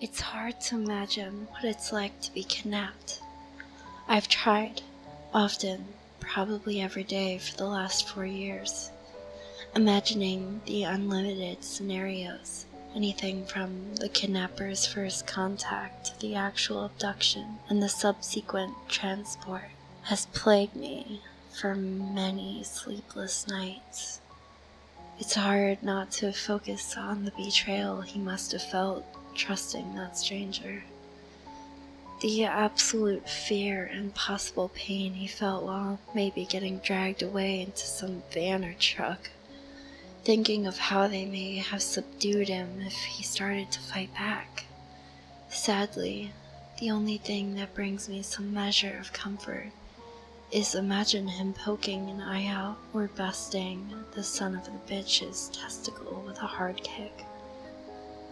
It's hard to imagine what it's like to be kidnapped. I've tried, often, probably every day for the last 4 years, imagining the unlimited scenarios, anything from the kidnapper's first contact to the actual abduction and the subsequent transport, has plagued me for many sleepless nights. It's hard not to focus on the betrayal he must have felt trusting that stranger. The absolute fear and possible pain he felt while maybe getting dragged away into some van or truck, thinking of how they may have subdued him if he started to fight back. Sadly, the only thing that brings me some measure of comfort is imagine him poking an eye out or busting the son of a bitch's testicle with a hard kick.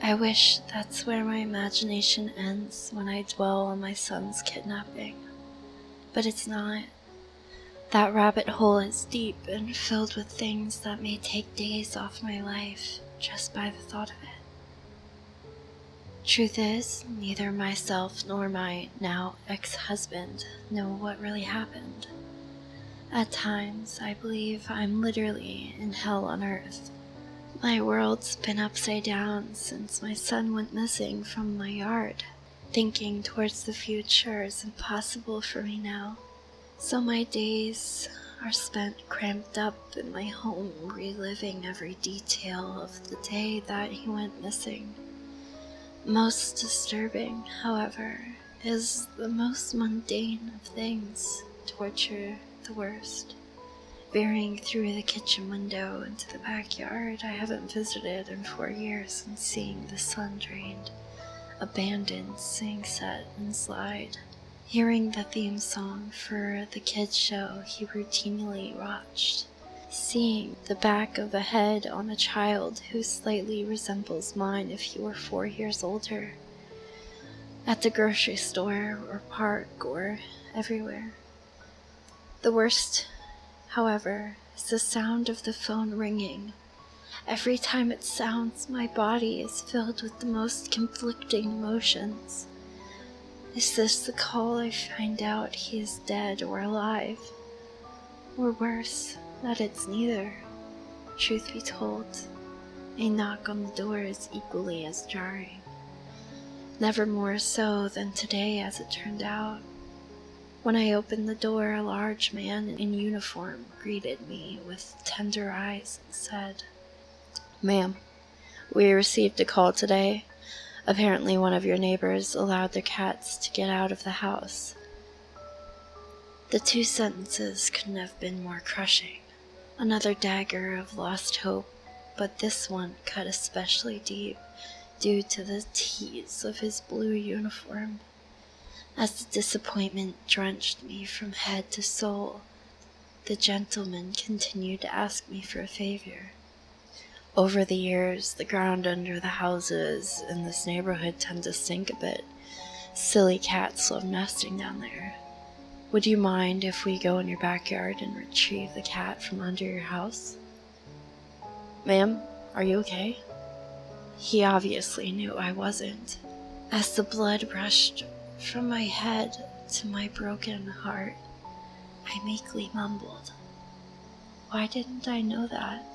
I wish that's where my imagination ends when I dwell on my son's kidnapping. But it's not. That rabbit hole is deep and filled with things that may take days off my life just by the thought of it. Truth is, neither myself nor my now ex-husband know what really happened. At times, I believe I'm literally in hell on earth. My world's been upside down since my son went missing from my yard. Thinking towards the future is impossible for me now. So my days are spent cramped up in my home, reliving every detail of the day that he went missing. Most disturbing, however, is the most mundane of things, torture the worst. Veering through the kitchen window into the backyard I haven't visited in 4 years and seeing the sun-drained, abandoned swing set and slide. Hearing the theme song for the kids show he routinely watched. Seeing the back of a head on a child who slightly resembles mine if he were 4 years older. At the grocery store or park or everywhere. The worst, however, is the sound of the phone ringing. Every time it sounds, my body is filled with the most conflicting emotions. Is this the call I find out he is dead or alive? Or worse, that it's neither. Truth be told, a knock on the door is equally as jarring. Never more so than today, as it turned out. When I opened the door, a large man in uniform greeted me with tender eyes and said, "Ma'am, we received a call today. Apparently one of your neighbors allowed their cats to get out of the house." The 2 sentences couldn't have been more crushing. Another dagger of lost hope, but this one cut especially deep due to the tease of his blue uniform. As the disappointment drenched me from head to soul, the gentleman continued to ask me for a favor. Over the years, the ground under the houses in this neighborhood tend to sink a bit. Silly cats love nesting down there. Would you mind if we go in your backyard and retrieve the cat from under your house? Ma'am, are you okay? He obviously knew I wasn't. As the blood rushed from my head to my broken heart, I meekly mumbled, "Why didn't I know that?"